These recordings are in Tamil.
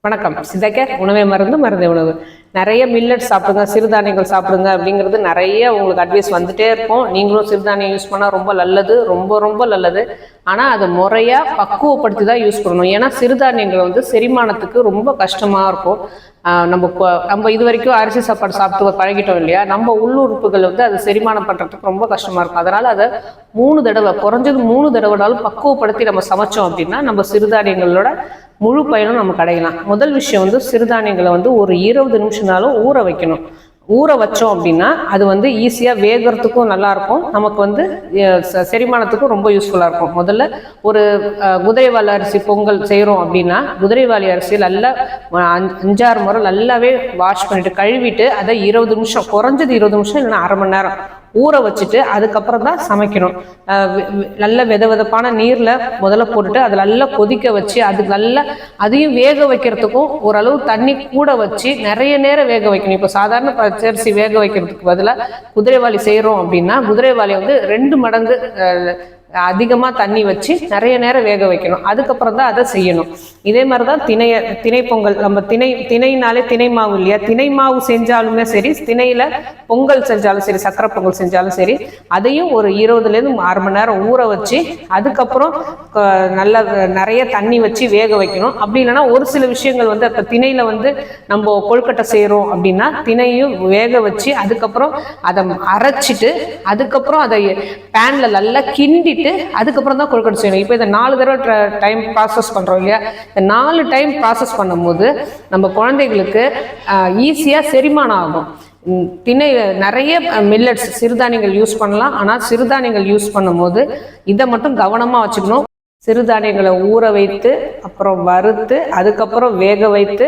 வணக்கம். சித்தக்கேர் உணவே மருந்து மருந்தே உணவு. நிறைய மில்லட் சாப்பிடுங்க, சிறுதானியங்கள் சாப்பிடுங்க அப்படிங்கிறது நிறைய உங்களுக்கு அட்வைஸ் வந்துட்டே இருக்கும். நீங்களும் சிறுதானியம் யூஸ் பண்ணால் ரொம்ப நல்லது, ரொம்ப ரொம்ப நல்லது. ஆனால் அதை முறையாக பக்குவப்படுத்தி தான் யூஸ் பண்ணணும். ஏன்னா சிறுதானியங்கள் வந்து செரிமானத்துக்கு ரொம்ப கஷ்டமாக இருக்கும். நம்ம இது வரைக்கும் அரிசி சாப்பாடு சாப்பிட்டு பழகிட்டோம் இல்லையா, நம்ம உள்ளுறுப்புகள் வந்து அதை செரிமானம் பண்ணுறதுக்கு ரொம்ப கஷ்டமாக இருக்கும். அதனால் அதை 3 தடவை, குறைஞ்சது 3 தடவைனாலும் பக்குவப்படுத்தி நம்ம சமைச்சோம் அப்படின்னா நம்ம சிறுதானியங்களோட முழு பயனும் நமக்கு அடையலாம். முதல் விஷயம் வந்து சிறுதானியங்களை வந்து ஒரு 20 நிமிஷம்னாலும் ஊற வைக்கணும். ஊற வச்சோம் அப்படின்னா அது வந்து ஈஸியாக வேகிறதுக்கும் நல்லாயிருக்கும், நமக்கு வந்து செரிமானத்துக்கும் ரொம்ப யூஸ்ஃபுல்லாக இருக்கும். முதல்ல ஒரு குதிரைவாலி அரிசி பொங்கல் செய்கிறோம் அப்படின்னா குதிரைவாலி அரிசி நல்லா 5-6 முறை நல்லாவே வாஷ் பண்ணிட்டு கழுவிட்டு அதை 20 நிமிஷம், குறைஞ்சது 20 நிமிஷம் இல்லைன்னா அரை மணி நேரம் ஊற வச்சுட்டு அதுக்கப்புறம் தான் சமைக்கணும். நல்ல வெதப்பான நீரில் முதல்ல போட்டுட்டு அதை நல்லா கொதிக்க வச்சு அதுக்கு நல்லா அதையும் வேக வைக்கிறதுக்கும் ஓரளவு தண்ணி கூட வச்சு நிறைய நேரம் வேக வைக்கணும். இப்போ சாதாரண பச்சரிசி வேக வைக்கிறதுக்கு பதிலாக குதிரைவாலி செய்கிறோம் அப்படின்னா குதிரைவாலியை வந்து 2 மடங்கு அதிகமாக தண்ணி வச்சு நிறைய நேரம் வேக வைக்கணும். அதுக்கப்புறம் தான் அதை செய்யணும். இதே மாதிரி தான் திணை பொங்கல், நம்ம திணைனாலே திணை மாவு இல்லையா, திணை மாவு செஞ்சாலுமே சரி, திணையில் பொங்கல் செஞ்சாலும் சரி, சக்கரை பொங்கல் செஞ்சாலும் சரி, அதையும் ஒரு 20லேருந்து அரை மணி நேரம் ஊற வச்சு அதுக்கப்புறம் நல்லா நிறைய தண்ணி வச்சு வேக வைக்கணும். அப்படி இல்லைன்னா ஒரு சில விஷயங்கள் வந்து இப்போ திணையில் வந்து நம்ம கொழுக்கட்டை செய்கிறோம் அப்படின்னா திணையும் வேக வச்சு அதுக்கப்புறம் அதை அரைச்சிட்டு அதுக்கப்புறம் அதை பேனில் நல்லா கிண்டி அதுக்கப்புறம் தான் கொழுக்கட்டை செய்யணும். இப்போ இந்த 4 தடவை டைம் ப்ராசஸ் பண்ணுறோம் இல்லையா, இந்த 4 டைம் ப்ராசஸ் பண்ணும்போது நம்ம குழந்தைகளுக்கு ஈஸியாக செரிமானம் ஆகும். திணை நிறைய மில்லட்ஸ் சிறுதானியங்கள் யூஸ் பண்ணலாம். ஆனால் சிறுதானியங்கள் யூஸ் பண்ணும்போது இதை மட்டும் கவனமாக வச்சுக்கணும். சிறுதானியங்களை ஊற வைத்து அப்புறம் வறுத்து அதுக்கப்புறம் வேக வைத்து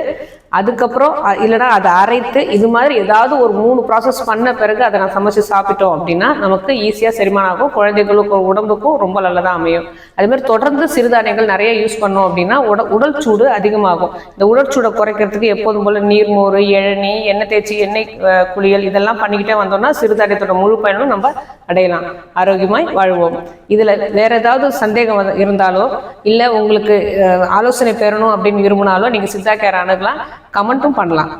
அதுக்கப்புறம் இல்லைனா அதை அரைத்து இது மாதிரி ஏதாவது ஒரு 3 ப்ராசஸ் பண்ண பிறகு அதை நான் சமைச்சு சாப்பிட்டோம் அப்படின்னா நமக்கு ஈஸியாக செரிமானம் ஆகும், குழந்தைகளுக்கும் உடம்புக்கும் ரொம்ப நல்லதாக அமையும். அதுமாதிரி தொடர்ந்து சிறுதானியங்கள் நிறைய யூஸ் பண்ணோம் அப்படின்னா உடல் சூடு அதிகமாகும். இந்த உடற்சூடை குறைக்கிறதுக்கு எப்போதும் போல் நீர்மோர், இளநீ, எண்ணெய் தேய்ச்சி, எண்ணெய் குளியல் இதெல்லாம் பண்ணிக்கிட்டே வந்தோம்னா சிறுதானியத்தோட முழு பயனும் நம்ம அடையலாம். ஆரோக்கியமாய் வாழ்வோம். இதில் வேற ஏதாவது சந்தேகம் இருந்தாலோ இல்லை உங்களுக்கு ஆலோசனை பெறணும் அப்படின்னு விரும்பினாலோ நீங்கள் சித்தா கேர் அணுகலாம், கமெண்ட்டும் பண்ணலாம்.